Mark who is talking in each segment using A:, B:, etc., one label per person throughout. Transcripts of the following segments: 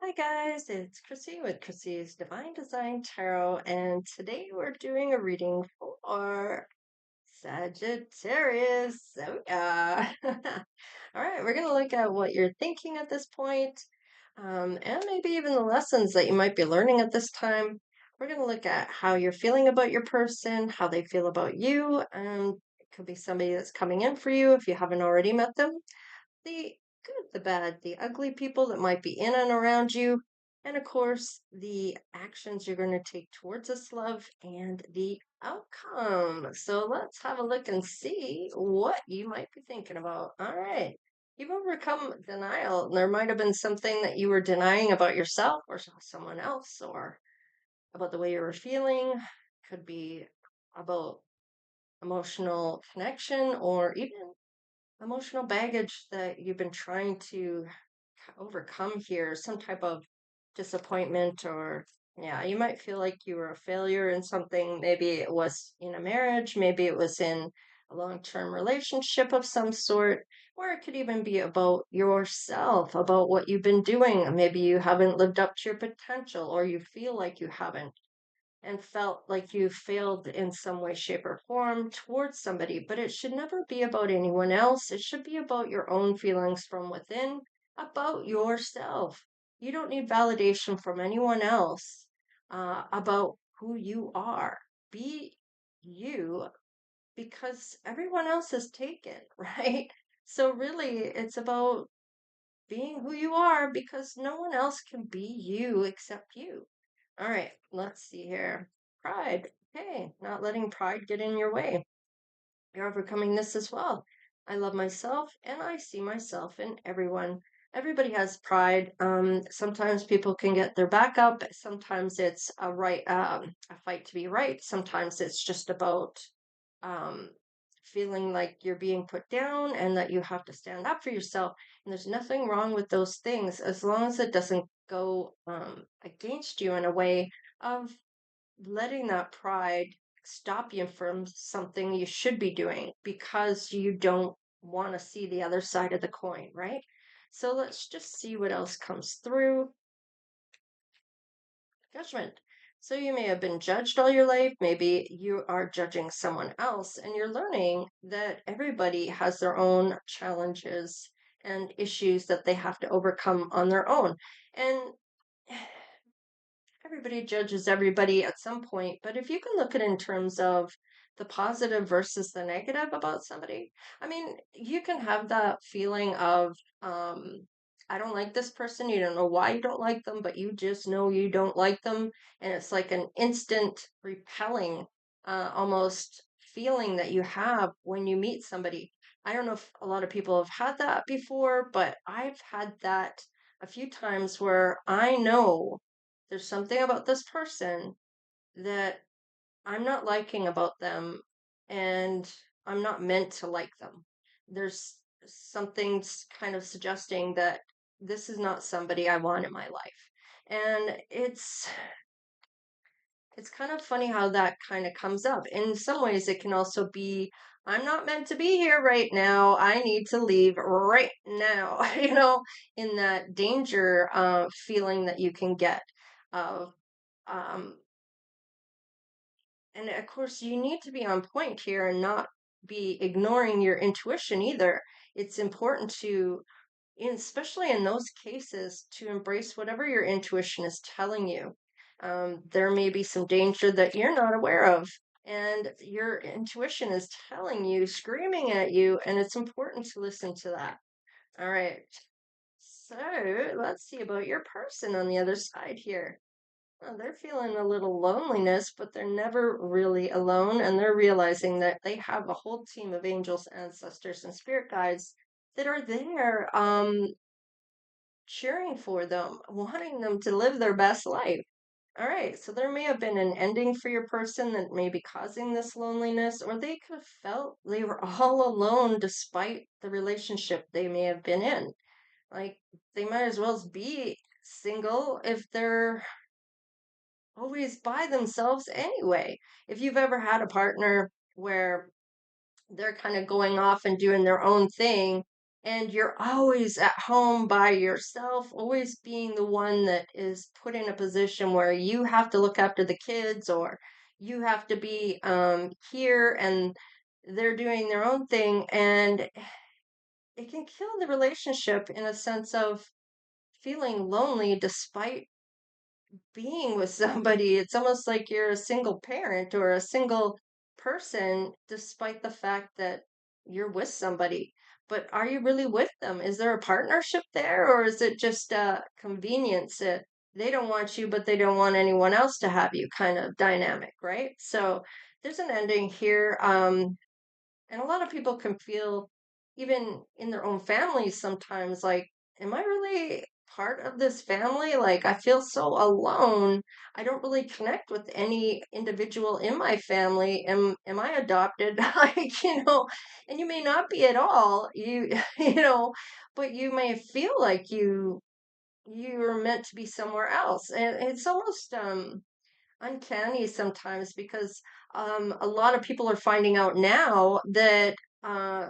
A: Hi guys, it's Chrissy with Chrissie's Divine Design Tarot, and today we're doing a reading for Sagittarius. So yeah. All right, we're gonna look at what you're thinking at this point, and maybe even the lessons that you might be learning at this time. We're gonna look at how you're feeling about your person, how they feel about you, and it could be somebody that's coming in for you if you haven't already met them, the good, the bad, the ugly people that might be in and around you, and of course, the actions you're going to take towards this love and the outcome. So let's have a look and see what you might be thinking about. All right. You've overcome denial. There might have been something that you were denying about yourself or someone else, or about the way you were feeling. Could be about emotional connection or even emotional baggage that you've been trying to overcome here, some type of disappointment, or yeah, you might feel like you were a failure in something. Maybe it was in a marriage, maybe it was in a long-term relationship of some sort, or it could even be about yourself, about what you've been doing. Maybe you haven't lived up to your potential, or you feel like you haven't and felt like you failed in some way, shape, or form towards somebody, but it should never be about anyone else. It should be about your own feelings from within, about yourself. You don't need validation from anyone else about who you are. Be you because everyone else is taken, right? So, really, it's about being who you are because no one else can be you except you. All right, let's see here. Pride. Okay, not letting pride get in your way. You're overcoming this as well. I love myself and I see myself in everyone. Everybody has pride. Sometimes people can get their back up. Sometimes it's a fight to be right. Sometimes it's just about um, feeling like you're being put down and that you have to stand up for yourself. And there's nothing wrong with those things as long as it doesn't go against you in a way of letting that pride stop you from something you should be doing because you don't want to see the other side of the coin, right? So let's just see what else comes through. Judgment. So you may have been judged all your life. Maybe you are judging someone else, and you're learning that everybody has their own challenges and issues that they have to overcome on their own. And everybody judges everybody at some point, but if you can look at it in terms of the positive versus the negative about somebody, I mean, you can have that feeling of, I don't like this person. You don't know why you don't like them, but you just know you don't like them. And it's like an instant repelling, almost feeling that you have when you meet somebody. I don't know if a lot of people have had that before, but I've had that a few times where I know there's something about this person that I'm not liking about them, and I'm not meant to like them. There's something kind of suggesting that this is not somebody I want in my life. And it's kind of funny how that kind of comes up. In some ways, it can also be, I'm not meant to be here right now. I need to leave right now, in that danger feeling that you can get of um, and of course, you need to be on point here and not be ignoring your intuition either. It's important to, especially in those cases, to embrace whatever your intuition is telling you. There may be some danger that you're not aware of, and your intuition is telling you, screaming at you, and it's important to listen to that. All right. So let's see about your person on the other side here. They're feeling a little loneliness, but they're never really alone. And they're realizing that they have a whole team of angels, ancestors, and spirit guides that are there, cheering for them, wanting them to live their best life. All right, so there may have been an ending for your person that may be causing this loneliness, or they could have felt they were all alone despite the relationship they may have been in. Like, they might as well be single if they're always by themselves anyway. If you've ever had a partner where they're kind of going off and doing their own thing, and you're always at home by yourself, always being the one that is put in a position where you have to look after the kids, or you have to be here, and they're doing their own thing, and it can kill the relationship in a sense of feeling lonely despite being with somebody. It's almost like you're a single parent or a single person, despite the fact that you're with somebody. But are you really with them? Is there a partnership there, or is it just a convenience that they don't want you, but they don't want anyone else to have you kind of dynamic, right? So there's an ending here. And a lot of people can feel, even in their own families sometimes, like, am I really part of this family? Like, I feel so alone. I don't really connect with any individual in my family. Am I adopted? Like, and you may not be at all. But you may feel like you're meant to be somewhere else. And it's almost uncanny sometimes, because a lot of people are finding out now that uh,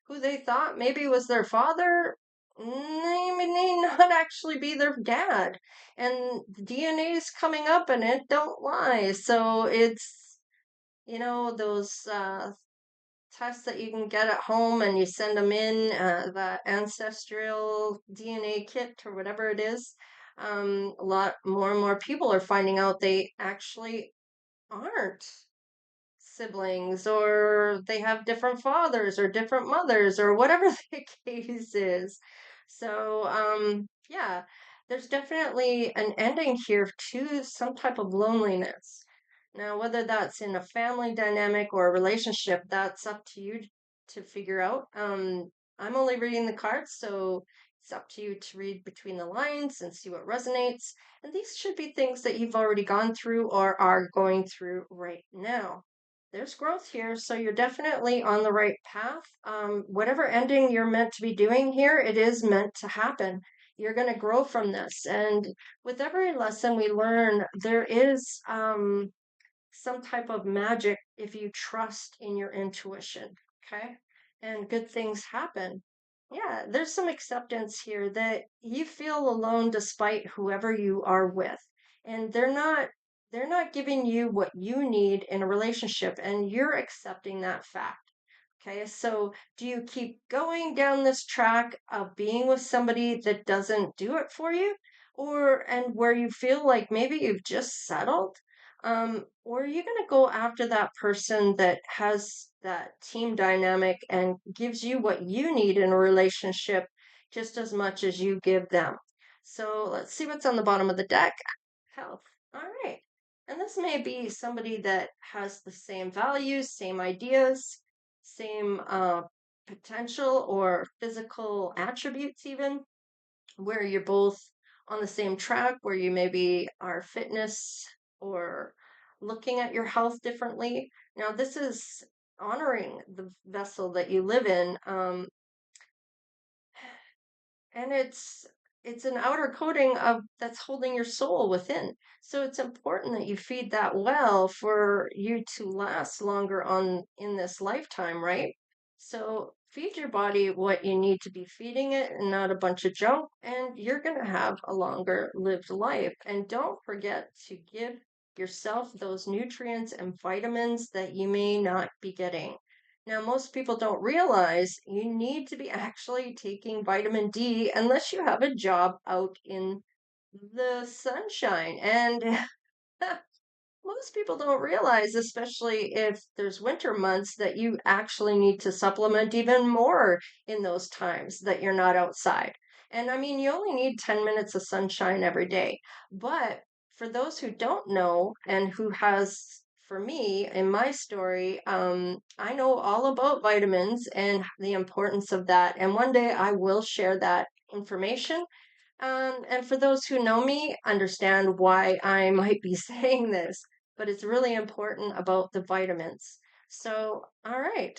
A: who they thought maybe was their father may not actually be their dad, and DNA is coming up and it don't lie. So it's those tests that you can get at home, and you send them in, the ancestral DNA kit or whatever it is. A lot more and more people are finding out they actually aren't siblings, or they have different fathers or different mothers, or whatever the case is. So, yeah, there's definitely an ending here to some type of loneliness. Now, whether that's in a family dynamic or a relationship, that's up to you to figure out. I'm only reading the cards, so it's up to you to read between the lines and see what resonates. And these should be things that you've already gone through or are going through right now. There's growth here, so you're definitely on the right path. Whatever ending you're meant to be doing here, it is meant to happen. You're going to grow from this. And with every lesson we learn, there is some type of magic if you trust in your intuition, okay? And good things happen. Yeah, there's some acceptance here that you feel alone despite whoever you are with. And they're not giving you what you need in a relationship, and you're accepting that fact. Okay, so do you keep going down this track of being with somebody that doesn't do it for you? And where you feel like maybe you've just settled? Or are you going to go after that person that has that team dynamic and gives you what you need in a relationship just as much as you give them? So let's see what's on the bottom of the deck. Health. All right. And this may be somebody that has the same values, same ideas, same potential or physical attributes, even, where you're both on the same track, where you maybe are fitness or looking at your health differently. Now, this is honoring the vessel that you live in. And it's an outer coating of that's holding your soul within. So it's important that you feed that well for you to last longer on in this lifetime, right? So feed your body what you need to be feeding it, and not a bunch of junk, and you're going to have a longer lived life. And don't forget to give yourself those nutrients and vitamins that you may not be getting. Now, most people don't realize you need to be actually taking vitamin D unless you have a job out in the sunshine. And most people don't realize, especially if there's winter months, that you actually need to supplement even more in those times that you're not outside. And I mean, you only need 10 minutes of sunshine every day. But for those who don't know, and who has, for me, in my story, I know all about vitamins and the importance of that. And one day I will share that information, and for those who know me, understand why I might be saying this, but it's really important about the vitamins. So, all right,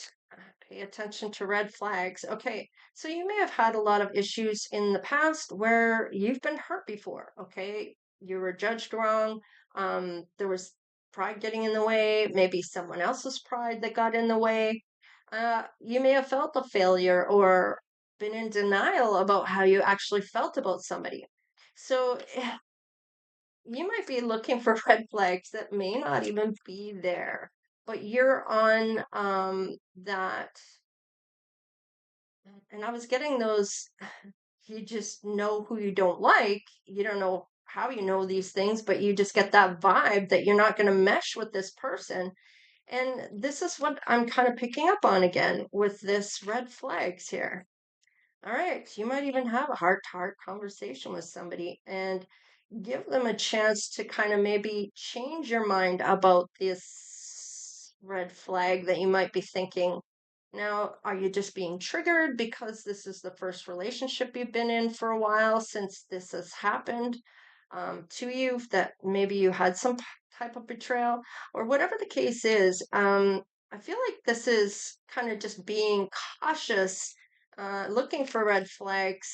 A: pay attention to red flags. Okay, so you may have had a lot of issues in the past where you've been hurt before. Okay, you were judged wrong. There was pride getting in the way, maybe someone else's pride that got in the way. You may have felt a failure, or been in denial about how you actually felt about somebody. So you might be looking for red flags that may not even be there, but you're on that. And I was getting those, you just know who you don't like. You don't know how you know these things, but you just get that vibe that you're not going to mesh with this person. And this is what I'm kind of picking up on again with this red flags here. All right, you might even have a heart-to-heart conversation with somebody and give them a chance to kind of maybe change your mind about this red flag that you might be thinking. Now, are you just being triggered because this is the first relationship you've been in for a while since this has happened to you, that maybe you had some type of betrayal, or whatever the case is? I feel like this is kind of just being cautious, looking for red flags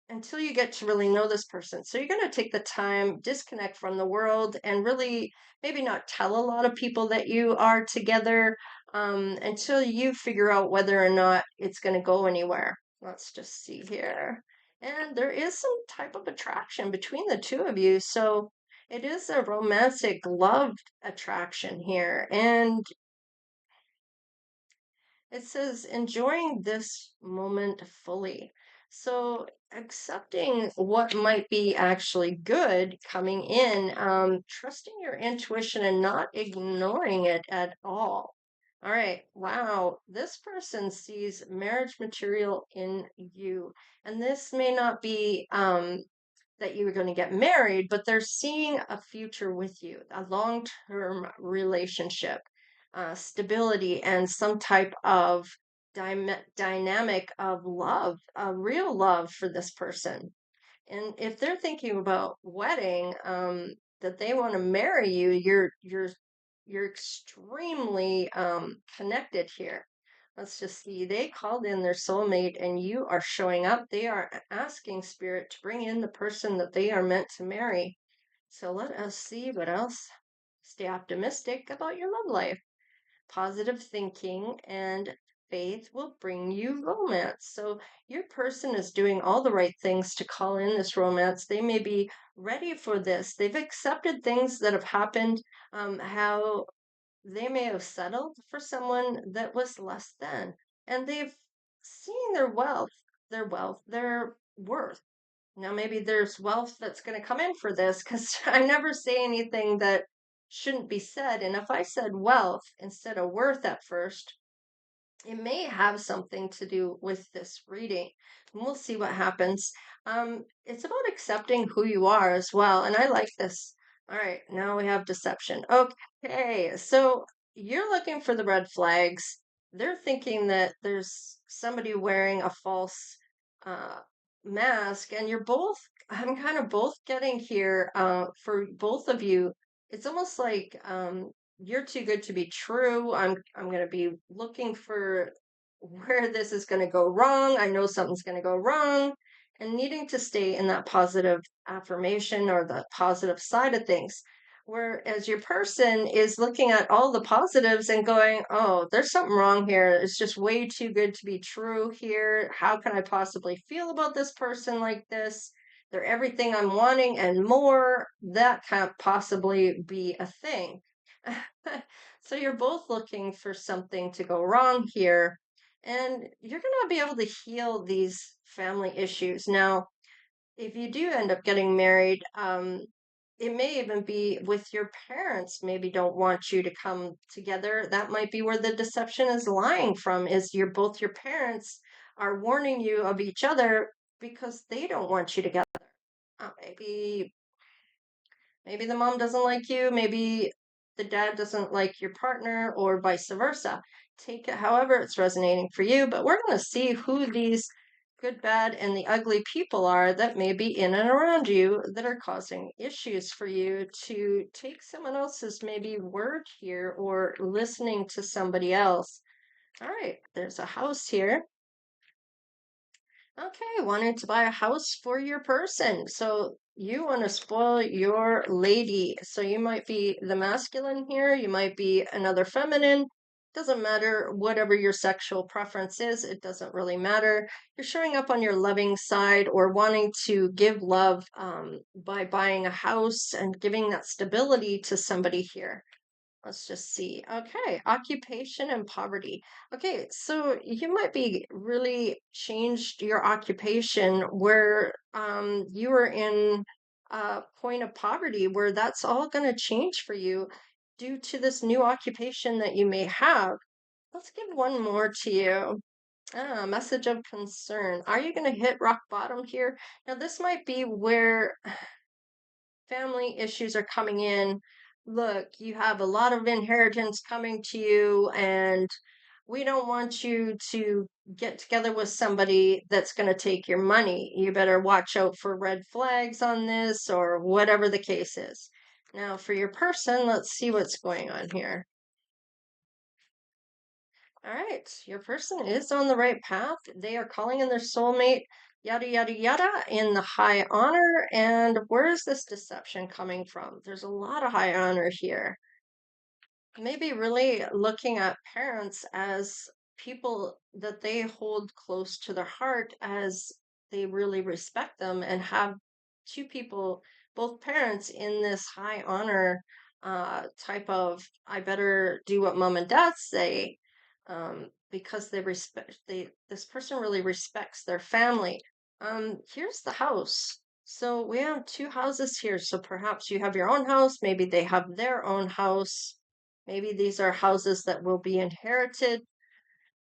A: until you get to really know this person. So you're going to take the time, disconnect from the world, and really maybe not tell a lot of people that you are together until you figure out whether or not it's going to go anywhere. Let's just see here. And there is some type of attraction between the two of you. So it is a romantic love attraction here. And it says enjoying this moment fully. So accepting what might be actually good coming in, trusting your intuition and not ignoring it at all. All right, wow, this person sees marriage material in you. And this may not be that you were going to get married, but they're seeing a future with you, a long-term relationship, stability, and some type of dynamic of love, a real love for this person. And if they're thinking about wedding, that they want to marry you, you're extremely connected here. Let's just see. They called in their soulmate and you are showing up. They are asking spirit to bring in the person that they are meant to marry. So let us see what else. Stay optimistic about your love life. Positive thinking and faith will bring you romance. So your person is doing all the right things to call in this romance. They may be ready for this. They've accepted things that have happened, how they may have settled for someone that was less than, and they've seen their worth. Now, maybe there's wealth that's going to come in for this because I never say anything that shouldn't be said. And if I said wealth instead of worth at first, it may have something to do with this reading. And we'll see what happens. It's about accepting who you are as well. And I like this. All right, now we have deception. Okay, so you're looking for the red flags. They're thinking that there's somebody wearing a false uh, mask, and I'm kind of both getting here for both of you. It's almost like you're too good to be true. I'm going to be looking for where this is going to go wrong. I know something's going to go wrong, and needing to stay in that positive affirmation or the positive side of things. Whereas your person is looking at all the positives and going, "Oh, there's something wrong here. It's just way too good to be true here. How can I possibly feel about this person like this? They're everything I'm wanting and more. That can't possibly be a thing." So you're both looking for something to go wrong here, and you're going to be able to heal these family issues. Now, if you do end up getting married, it may even be with your parents, maybe don't want you to come together. That might be where the deception is lying from, is your parents are warning you of each other because they don't want you together. Maybe the mom doesn't like you, maybe the dad doesn't like your partner, or vice versa. Take it however it's resonating for you, but we're going to see who these good, bad, and the ugly people are that may be in and around you that are causing issues for you to take someone else's maybe word here or listening to somebody else. All right, there's a house here. Okay, wanting to buy a house for your person. So you want to spoil your lady. So you might be the masculine here, you might be another feminine. Doesn't matter whatever your sexual preference is, it doesn't really matter. You're showing up on your loving side or wanting to give love by buying a house and giving that stability to somebody here. Let's just see. Okay, occupation and poverty. Okay, so you might be really changed your occupation where you were in a point of poverty where that's all going to change for you due to this new occupation that you may have. Let's give one more to you. Message of concern. Are you going to hit rock bottom here? Now, this might be where family issues are coming in. Look, you have a lot of inheritance coming to you, and we don't want you to get together with somebody that's going to take your money. You better watch out for red flags on this or whatever the case is. Now, for your person, let's see what's going on here. All right, your person is on the right path. They are calling in their soulmate, yada, yada, yada, in the high honor. And where is this deception coming from? There's a lot of high honor here. Maybe really looking at parents as people that they hold close to their heart as they really respect them and have two people, both parents, in this high honor type of I better do what mom and dad say because they respect this person really respects their family. Here's the house. So we have two houses here. So perhaps you have your own house, maybe they have their own house. Maybe these are houses that will be inherited,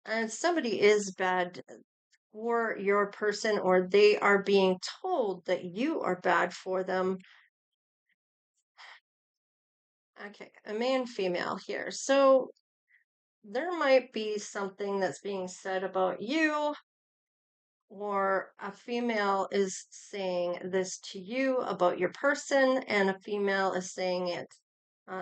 A: and somebody is bad for your person, or they are being told that you are bad for them. Okay, a man, female here. So there might be something that's being said about you, or a female is saying this to you about your person, and a female is saying it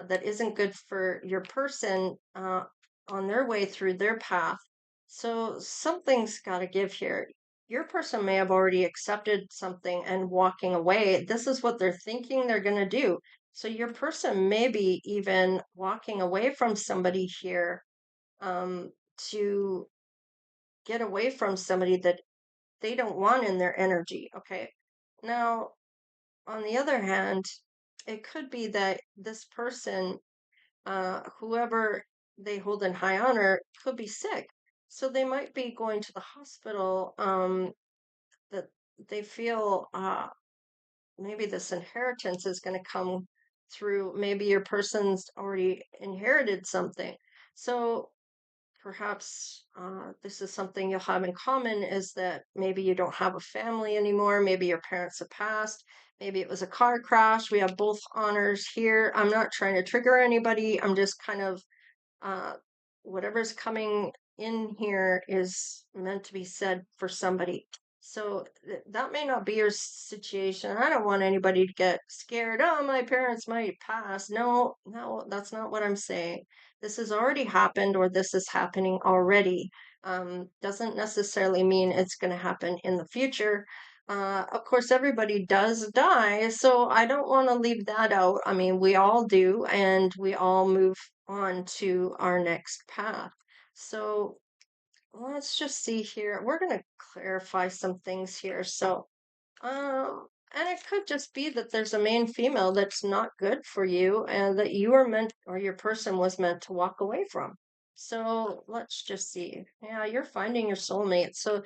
A: that isn't good for your person on their way through their path. So something's got to give here. Your person may have already accepted something and walking away. This is what they're thinking they're going to do. So your person may be even walking away from somebody here to get away from somebody that they don't want in their energy. Okay. Now, on the other hand, it could be that this person, whoever they hold in high honor, could be sick. So they might be going to the hospital that they feel maybe this inheritance is going to come through. Maybe your person's already inherited something. So perhaps this is something you'll have in common is that maybe you don't have a family anymore. Maybe your parents have passed. Maybe it was a car crash. We have both honors here. I'm not trying to trigger anybody. I'm just kind of uh, whatever's coming in here is meant to be said for somebody. So that may not be your situation. I don't want anybody to get scared. Oh, my parents might pass. No, no, that's not what I'm saying. This has already happened, or this is happening already. Doesn't necessarily mean it's going to happen in the future. Of course, everybody does die, so I don't want to leave that out. I mean, we all do, and we all move on to our next path. So let's just see here. We're going to clarify some things here. So, and it could just be that there's a main female that's not good for you and that you are meant, or your person was meant to walk away from. So let's just see. Yeah, you're finding your soulmate. So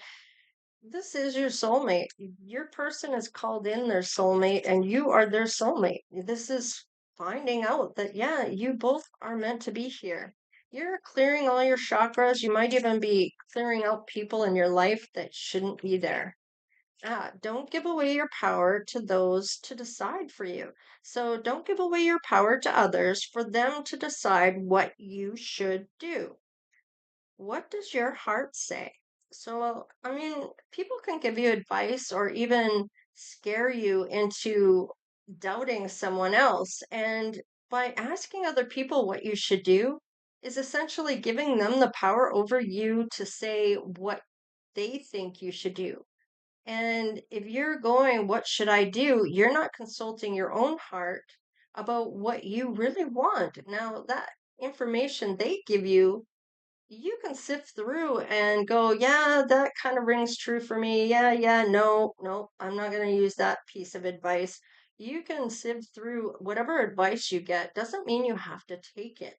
A: this is your soulmate. Your person is called in their soulmate, and you are their soulmate. This is finding out that, yeah, you both are meant to be here. You're clearing all your chakras. You might even be clearing out people in your life that shouldn't be there. Don't give away your power to those to decide for you. So don't give away your power to others for them to decide what you should do. What does your heart say? So, I mean, people can give you advice or even scare you into doubting someone else. And by asking other people what you should do is essentially giving them the power over you to say what they think you should do. And if you're going, what should I do? You're not consulting your own heart about what you really want. Now, that information they give you you can sift through and go, yeah, that kind of rings true for me. Yeah, no, no, I'm not going to use that piece of advice. You can sift through whatever advice you get. Doesn't mean you have to take it,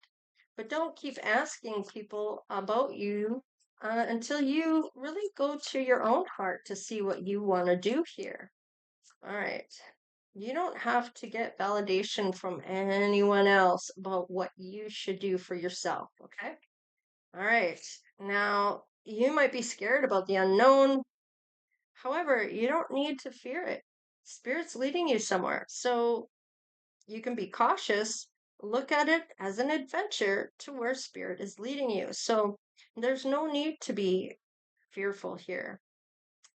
A: but don't keep asking people about you until you really go to your own heart to see what you want to do here. All right. You don't have to get validation from anyone else about what you should do for yourself, okay? All right. Now, you might be scared about the unknown. However, you don't need to fear it. Spirit's leading you somewhere. So you can be cautious. Look at it as an adventure to where Spirit is leading you. So there's no need to be fearful here.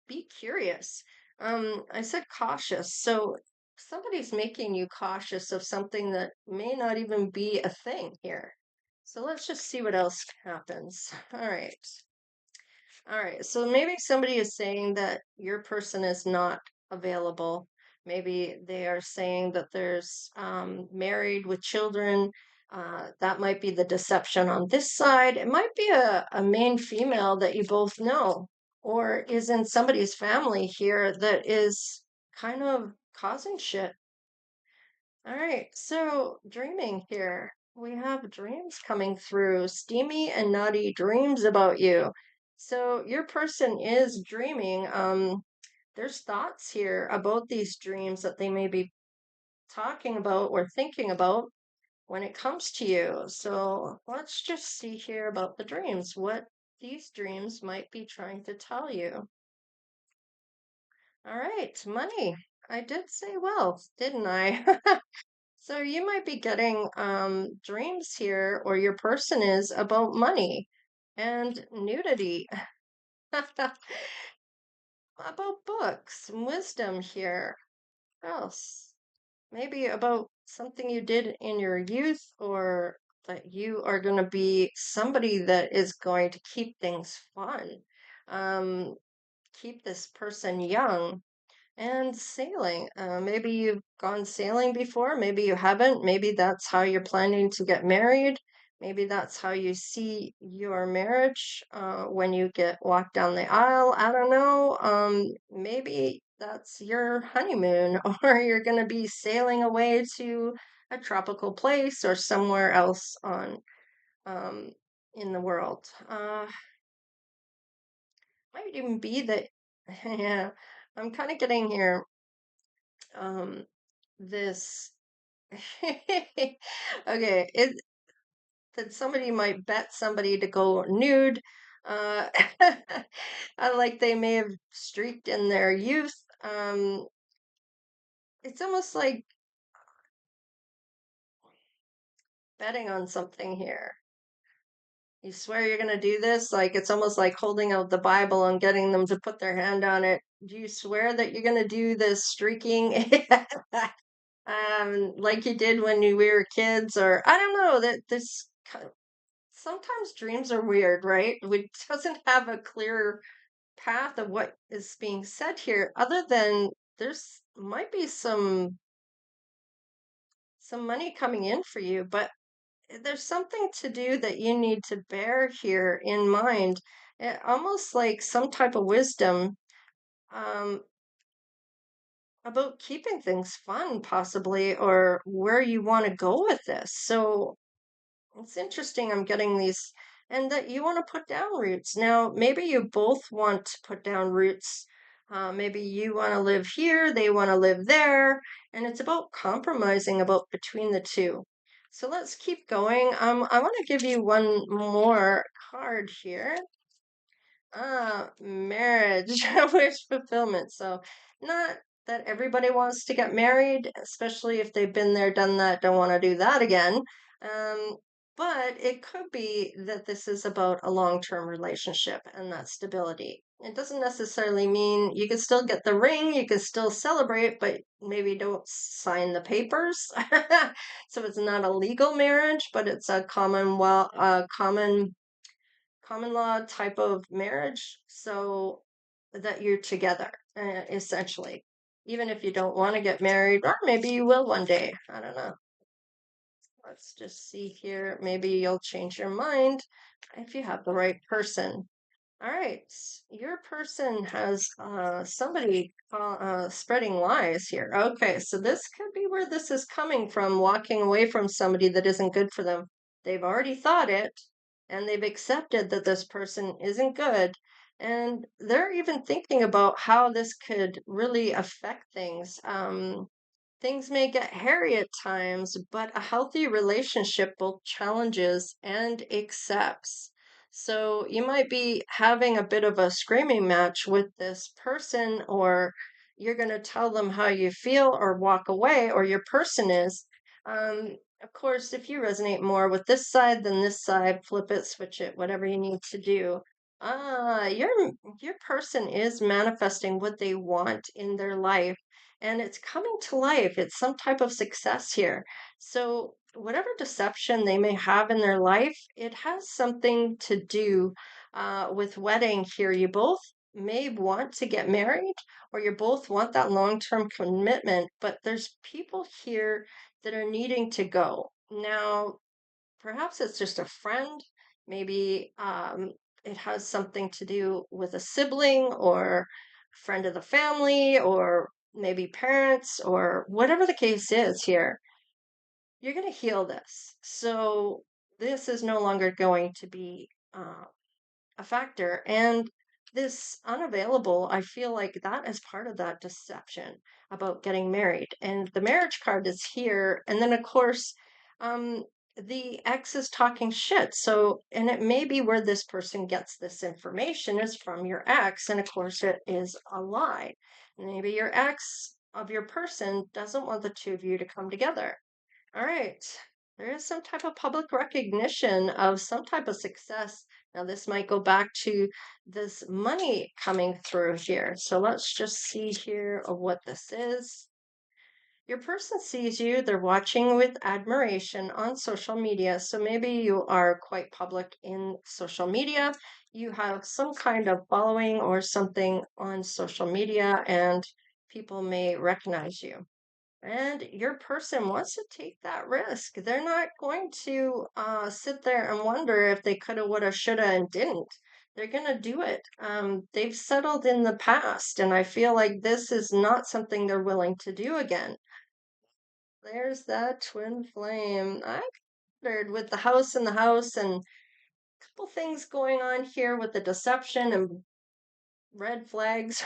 A: Be curious. I said cautious. So somebody's making you cautious of something that may not even be a thing here. So let's just see what else happens. All right. All right. So maybe somebody is saying that your person is not available. Maybe they are saying that there's married with children. That might be the deception on this side. It might be a main female that you both know, or is in somebody's family here that is kind of causing shit. All right, so dreaming here. We have dreams coming through, steamy and naughty dreams about you. So your person is dreaming. There's thoughts here about these dreams that they may be talking about or thinking about when it comes to you. So let's just see here about the dreams, what these dreams might be trying to tell you. All right, money. I did say wealth, didn't I? So you might be getting dreams here, or your person is about money and nudity, about books and wisdom here. What else? Maybe about something you did in your youth, or that you are going to be somebody that is going to keep things fun, um, keep this person young. And sailing. Maybe you've gone sailing before, maybe you haven't. Maybe that's how you're planning to get married. Maybe that's how you see your marriage when you get walked down the aisle. I don't know. Maybe that's your honeymoon, or you're going to be sailing away to a tropical place or somewhere else on um, in the world. Might even be that, yeah, I'm kind of getting here um this okay, it that somebody might bet somebody to go nude, uh like they may have streaked in their youth. It's almost like betting on something here. You swear you're going to do this, like it's almost like holding out the Bible and getting them to put their hand on it. Do you swear that you're going to do this streaking like you did when we were kids? Or I don't know, that this sometimes dreams are weird, right? It doesn't have a clear path of what is being said here, other than there's might be some money coming in for you, but there's something to do that you need to bear here in mind. Almost like some type of wisdom um, about keeping things fun, possibly, or where you want to go with this. So it's interesting I'm getting these, and that you want to put down roots. Now, maybe you both want to put down roots. Maybe you want to live here, they want to live there, and it's about compromising about between the two. So let's keep going. I want to give you one more card here. Marriage, wish fulfillment. So, not that everybody wants to get married, especially if they've been there, done that, don't want to do that again. Um, but it could be that this is about a long-term relationship and that stability. It doesn't necessarily mean you can still get the ring, you can still celebrate, but maybe don't sign the papers. So it's not a legal marriage, but it's a common law type of marriage, so that you're together, essentially. Even if you don't want to get married, or maybe you will one day. I don't know. Let's just see here. Maybe you'll change your mind if you have the right person. All right, your person has somebody spreading lies here. Okay, so this could be where this is coming from, walking away from somebody that isn't good for them. They've already thought it, and they've accepted that this person isn't good, and they're even thinking about how this could really affect things. Things may get hairy at times, but a healthy relationship both challenges and accepts. So you might be having a bit of a screaming match with this person, or you're going to tell them how you feel or walk away, or your person is. Of course, if you resonate more with this side than this side, flip it, switch it, whatever you need to do. Your person is manifesting what they want in their life, and it's coming to life. It's some type of success here. So, whatever deception they may have in their life, it has something to do with wedding here. You both may want to get married, or you both want that long-term commitment, but there's people here that are needing to go. Now, perhaps it's just a friend. Maybe it has something to do with a sibling or friend of the family, or maybe parents, or whatever the case is here. You're going to heal this. So this is no longer going to be a factor. And this unavailable, I feel like that is part of that deception about getting married. And the marriage card is here. And then, of course, um, the ex is talking shit. So, and it may be where this person gets this information is from your ex. And of course, it is a lie. Maybe your ex of your person doesn't want the two of you to come together. All right. There is some type of public recognition of some type of success. Now, this might go back to this money coming through here. So let's just see here of what this is. Your person sees you, they're watching with admiration on social media. So maybe you are quite public in social media. You have some kind of following or something on social media, and people may recognize you. And your person wants to take that risk. They're not going to sit there and wonder if they coulda, woulda, shoulda, and didn't. They're going to do it. They've settled in the past, and I feel like this is not something they're willing to do again. There's that twin flame. I wondered with the house and the house, and a couple things going on here with the deception and red flags.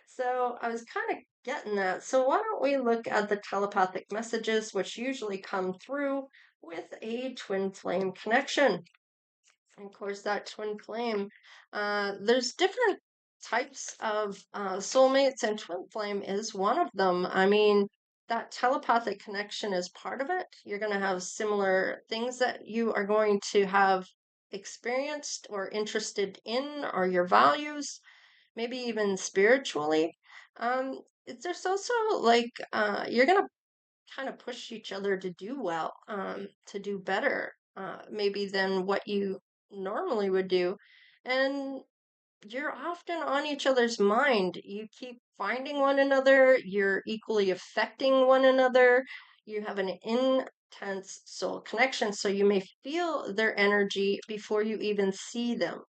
A: So I was kind of getting that. So why don't we look at the telepathic messages, which usually come through with a twin flame connection. And of course, that twin flame, there's different types of soulmates, and twin flame is one of them. I mean, that telepathic connection is part of it. You're going to have similar things that you are going to have experienced or interested in, or your values, maybe even spiritually. There's also like you're gonna kind of push each other to do well, to do better, maybe than what you normally would do, and you're often on each other's mind. You keep finding one another. You're equally affecting one another. You have an intense soul connection, so you may feel their energy before you even see them.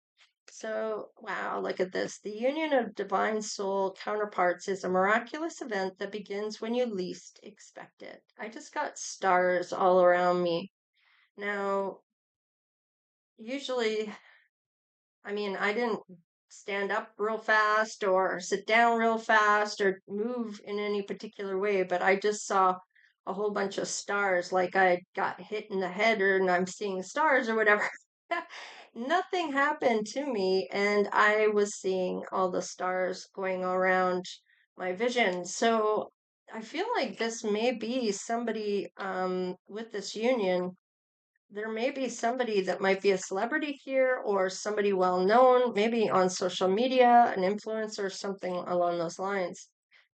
A: So, wow, look at this. The union of divine soul counterparts is a miraculous event that begins when you least expect it. I just got stars all around me. Now, usually, I mean, I didn't stand up real fast or sit down real fast or move in any particular way, but I just saw a whole bunch of stars, like I got hit in the head or and I'm seeing stars or whatever. Nothing happened to me, and I was seeing all the stars going around my vision. So I feel like this may be somebody with this union. There may be somebody that might be a celebrity here, or somebody well known, maybe on social media, an influencer or something along those lines.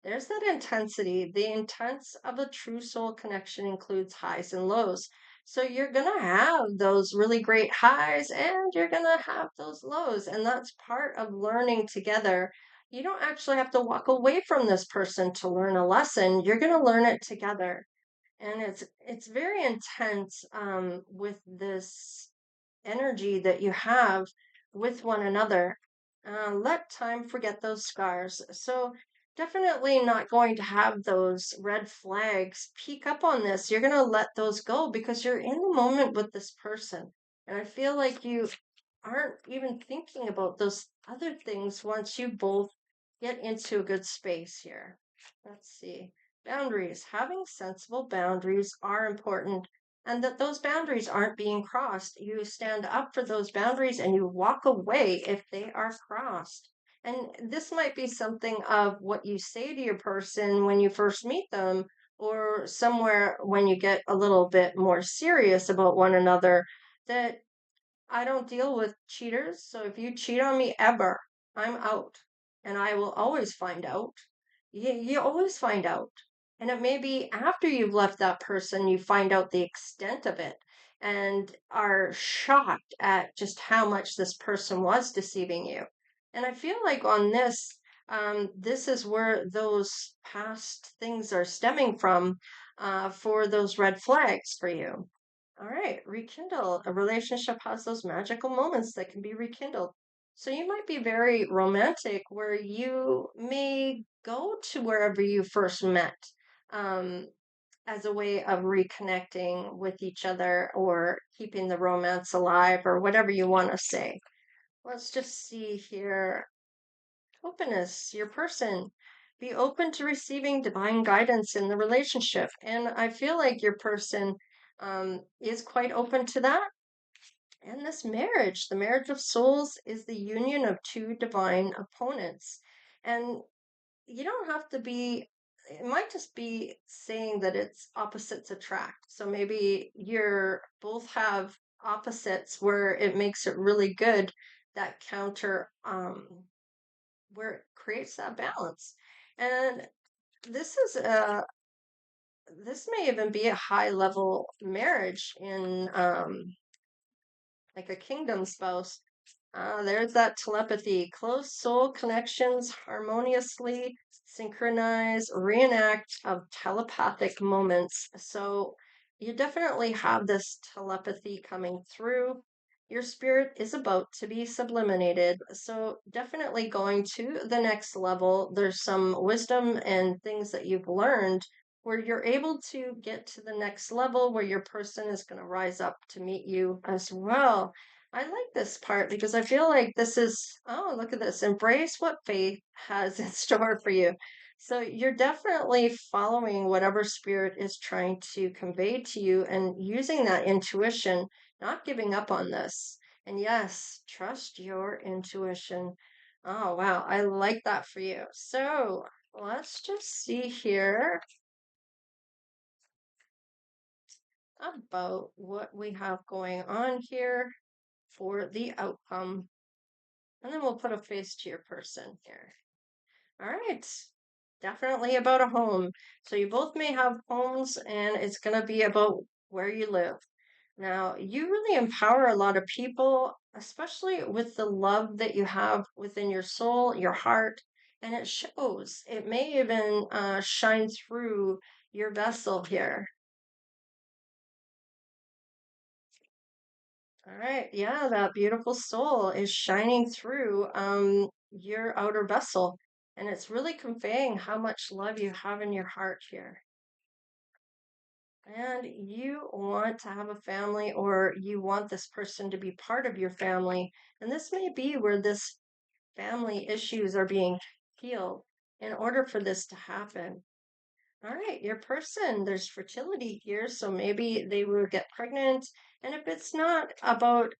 A: There's that intensity. The intense of a true soul connection includes highs and lows. So you're going to have those really great highs, and you're going to have those lows. And that's part of learning together. You don't actually have to walk away from this person to learn a lesson. You're going to learn it together. and it's very intense with this energy that you have with one another. Let time forget those scars. So, definitely not going to have those red flags peek up on this. You're going to let those go because you're in the moment with this person. And I feel like you aren't even thinking about those other things once you both get into a good space here. Let's see. Boundaries. Having sensible boundaries are important, and that those boundaries aren't being crossed. You stand up for those boundaries and you walk away if they are crossed. And this might be something of what you say to your person when you first meet them, or somewhere when you get a little bit more serious about one another, that I don't deal with cheaters, so if you cheat on me ever, I'm out. And I will always find out. You always find out. And it may be after you've left that person, you find out the extent of it and are shocked at just how much this person was deceiving you. And I feel like on this, this is where those past things are stemming from for those red flags for you. All right, rekindle. A relationship has those magical moments that can be rekindled. So you might be very romantic where you may go to wherever you first met um, as a way of reconnecting with each other or keeping the romance alive or whatever you want to say. Let's just see here. Openness, your person. Be open to receiving divine guidance in the relationship. And I feel like your person is quite open to that. And this marriage, the marriage of souls, is the union of two divine opponents. And you don't have to be, it might just be saying that it's opposites attract. So maybe you're both have opposites where it makes it really good, that counter, where it creates that balance. And this is a, this may even be a high level marriage in like a kingdom spouse. There's that telepathy. Close soul connections harmoniously synchronize, reenact of telepathic moments. So you definitely have this telepathy coming through. Your spirit is about to be subliminated. So definitely going to the next level. There's some wisdom and things that you've learned where you're able to get to the next level where your person is going to rise up to meet you as well. I like this part because I feel like this is, oh, look at this. Embrace what faith has in store for you. So you're definitely following whatever spirit is trying to convey to you and using that intuition, not giving up on this. And yes, trust your intuition. Oh, wow. I like that for you. So let's just see here about what we have going on here for the outcome. And then we'll put a face to your person here. All right. Definitely about a home. So you both may have homes, and it's going to be about where you live. Now, you really empower a lot of people, especially with the love that you have within your soul, your heart, and it shows. It may even shine through your vessel here. All right. Yeah, that beautiful soul is shining through your outer vessel. And it's really conveying how much love you have in your heart here. And you want to have a family, or you want this person to be part of your family. And this may be where this family issues are being healed in order for this to happen. All right, your person, there's fertility here, so maybe they will get pregnant. And if it's not about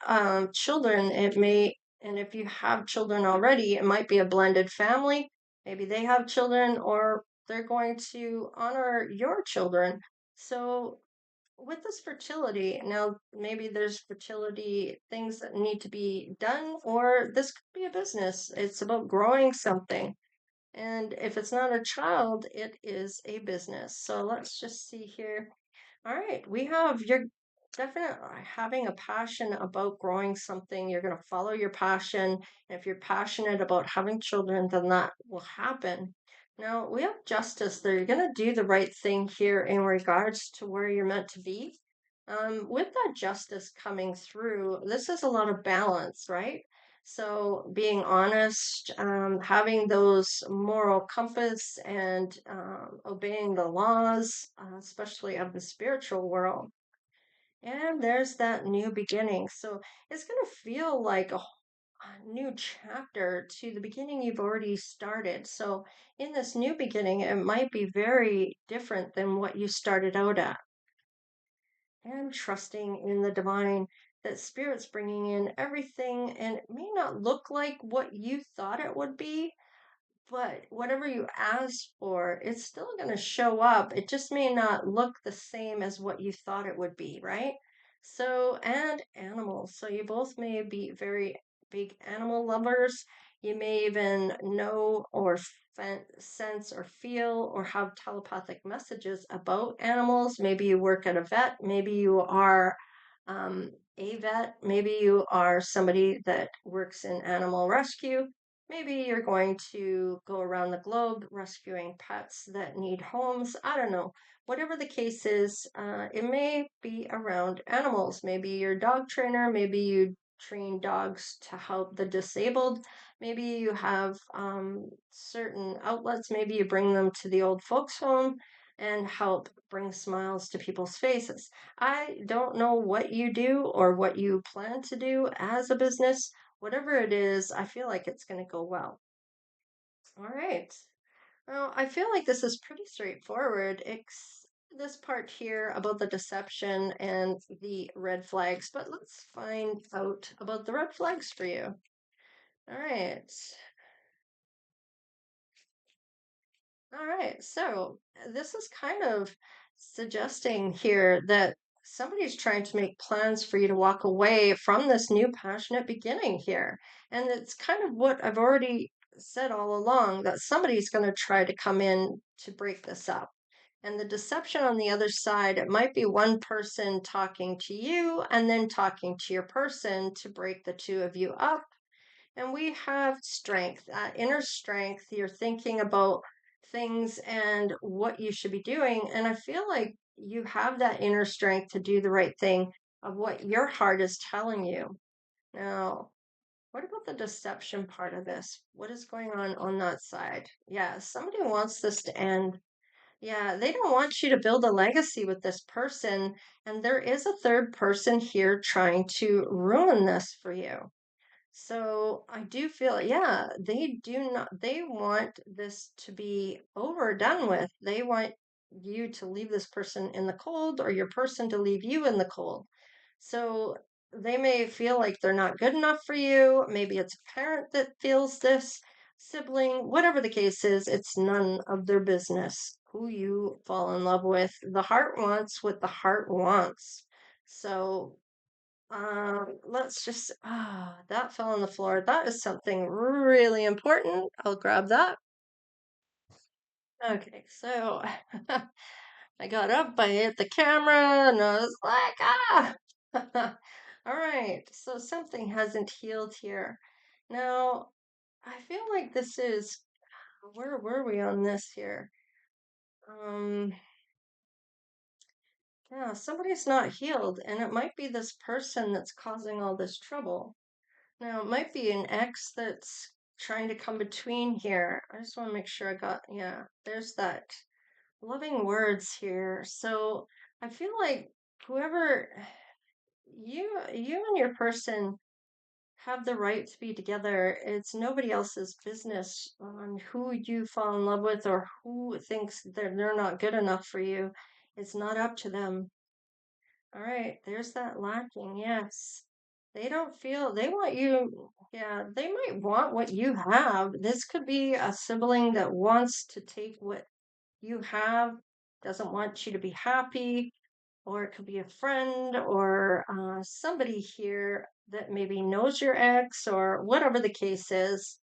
A: children, it may, and if you have children already, it might be a blended family. Maybe they have children, or they're going to honor your children. So with this fertility, now maybe there's fertility things that need to be done, or this could be a business. It's about growing something. And if it's not a child, it is a business. So let's just see here. All right, we have you're definitely having a passion about growing something. You're going to follow your passion. And if you're passionate about having children, then that will happen. Now we have justice there. You're going to do the right thing here in regards to where you're meant to be. With that justice coming through, this is a lot of balance, right? So being honest, having those moral compass and obeying the laws, especially of the spiritual world. And there's that new beginning. So it's going to feel like a new chapter to the beginning you've already started. So in this new beginning, it might be very different than what you started out at. And trusting in the divine, that spirit's bringing in everything, and it may not look like what you thought it would be, but whatever you ask for, it's still going to show up. It just may not look the same as what you thought it would be, right? So, and animals. So you both may be very big animal lovers. You may even know or sense or feel or have telepathic messages about animals. Maybe you work at a vet. Maybe you are a vet. Maybe you are somebody that works in animal rescue. Maybe you're going to go around the globe rescuing pets that need homes. I don't know. Whatever the case is, it may be around animals. Maybe you're a dog trainer. Maybe you train dogs to help the disabled. Maybe you have certain outlets. Maybe you bring them to the old folks' home and help bring smiles to people's faces. I don't know what you do or what you plan to do as a business. Whatever it is, I feel like it's going to go well. All right. Well, I feel like this is pretty straightforward. This part here about the deception and the red flags, but let's find out about the red flags for you. All right. All right. So this is kind of suggesting here that somebody's trying to make plans for you to walk away from this new passionate beginning here. And it's kind of what I've already said all along, that somebody's going to try to come in to break this up. And the deception on the other side, it might be one person talking to you and then talking to your person to break the two of you up. And we have strength, inner strength. You're thinking about things and what you should be doing. And I feel like you have that inner strength to do the right thing of what your heart is telling you. Now, what about the deception part of this? What is going on that side? Yeah, somebody wants this to end. Yeah, they don't want you to build a legacy with this person. And there is a third person here trying to ruin this for you. So I do feel, yeah, they do not, they want this to be over, done with. They want you to leave this person in the cold or your person to leave you in the cold. So they may feel like they're not good enough for you. Maybe it's a parent that feels this, sibling, whatever the case is, it's none of their business who you fall in love with. The heart wants what the heart wants. So let's just, that fell on the floor. That is something really important. I'll grab that. Okay, so I got up, I hit the camera, and I was like, All right, so something hasn't healed here. Now, I feel like this is, where were we on this here? Um, yeah, somebody's not healed, and it might be this person that's causing all this trouble. Now, it might be an X that's trying to come between here. I just want to make sure I got, yeah, there's that loving words here. So I feel like whoever you and your person have the right to be together. It's nobody else's business on who you fall in love with or who thinks that they're not good enough for you. It's not up to them. All right, there's that lacking. Yes. They don't feel, they want you, yeah, they might want what you have. This could be a sibling that wants to take what you have, doesn't want you to be happy, or it could be a friend or somebody here that maybe knows your ex or whatever the case is,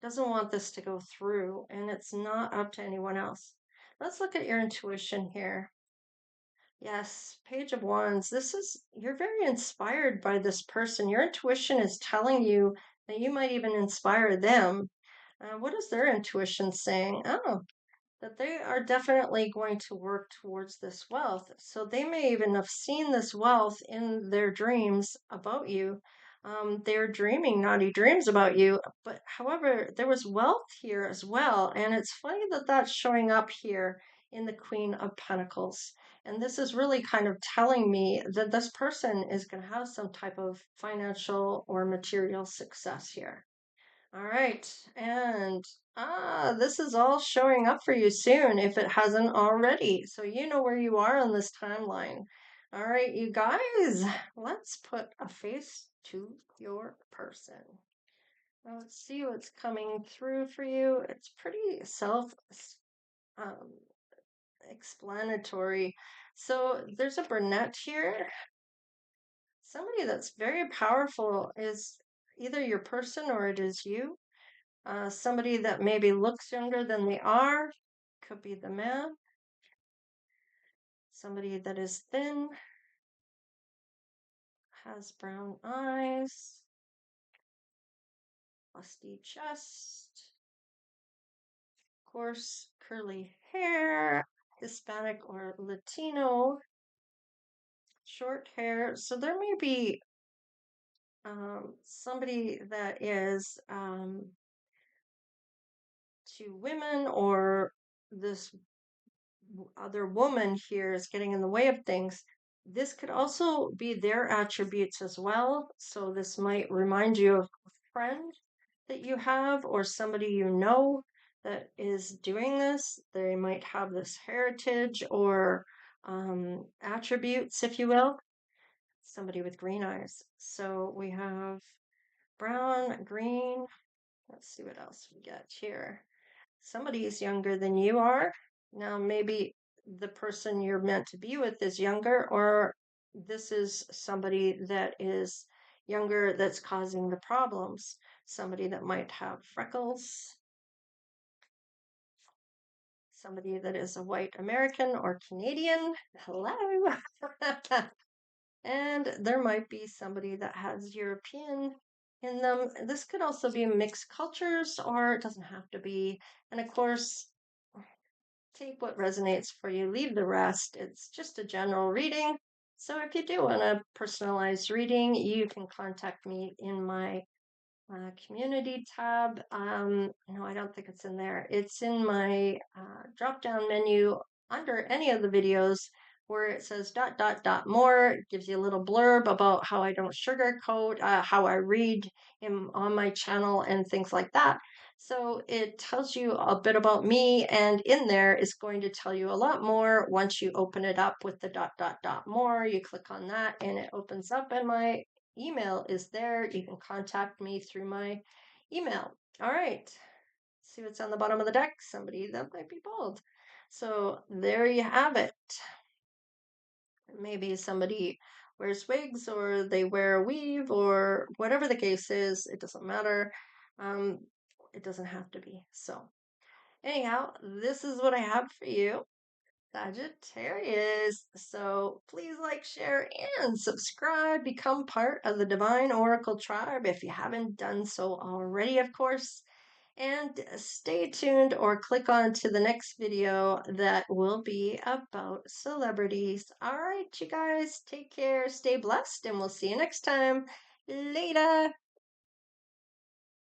A: doesn't want this to go through, and it's not up to anyone else. Let's look at your intuition here. Yes, Page of Wands. This is, you're very inspired by this person. Your intuition is telling you that you might even inspire them. What is their intuition saying? Oh, that they are definitely going to work towards this wealth. So they may even have seen this wealth in their dreams about you. They're dreaming naughty dreams about you. But however, there was wealth here as well. And it's funny that that's showing up here in the Queen of Pentacles. And this is really kind of telling me that this person is going to have some type of financial or material success here. All right, and this is all showing up for you soon if it hasn't already. So you know where you are on this timeline. All right, you guys, let's put a face to your person. Now let's see what's coming through for you. It's pretty um, explanatory. So there's a brunette here. Somebody that's very powerful is either your person or it is you. Somebody that maybe looks younger than they are, could be the man. Somebody that is thin, has brown eyes, busty chest, of course, curly hair, Hispanic or Latino, short hair. So there may be somebody that is two women, or this other woman here is getting in the way of things. This could also be their attributes as well. So this might remind you of a friend that you have or somebody you know that is doing this. They might have this heritage or attributes, if you will. Somebody with green eyes. So we have brown, green. Let's see what else we get here. Somebody is younger than you are. Now, maybe the person you're meant to be with is younger, or this is somebody that is younger that's causing the problems. Somebody that might have freckles. Somebody that is a white American or Canadian. Hello. And there might be somebody that has European in them. This could also be mixed cultures, or it doesn't have to be. And of course, take what resonates for you, leave the rest. It's just a general reading. So if you do want a personalized reading, you can contact me in my community tab. No, I don't think it's in there. It's in my drop down menu under any of the videos where it says ... more. It gives you a little blurb about how I don't sugarcoat, how I read on my channel and things like that. So it tells you a bit about me, and in there is going to tell you a lot more once you open it up with the ... more. You click on that and it opens up, and my email is there. You can contact me through my email. All right. See what's on the bottom of the deck? Somebody that might be bold. So there you have it. Maybe somebody wears wigs, or they wear a weave, or whatever the case is. It doesn't matter. It doesn't have to be. So anyhow, this is what I have for you, Sagittarius. So please like, share, and subscribe. Become part of the Divine Oracle tribe if you haven't done so already, of course. And stay tuned or click on to the next video that will be about celebrities. All right, you guys, take care, stay blessed, and we'll see you next time. Later.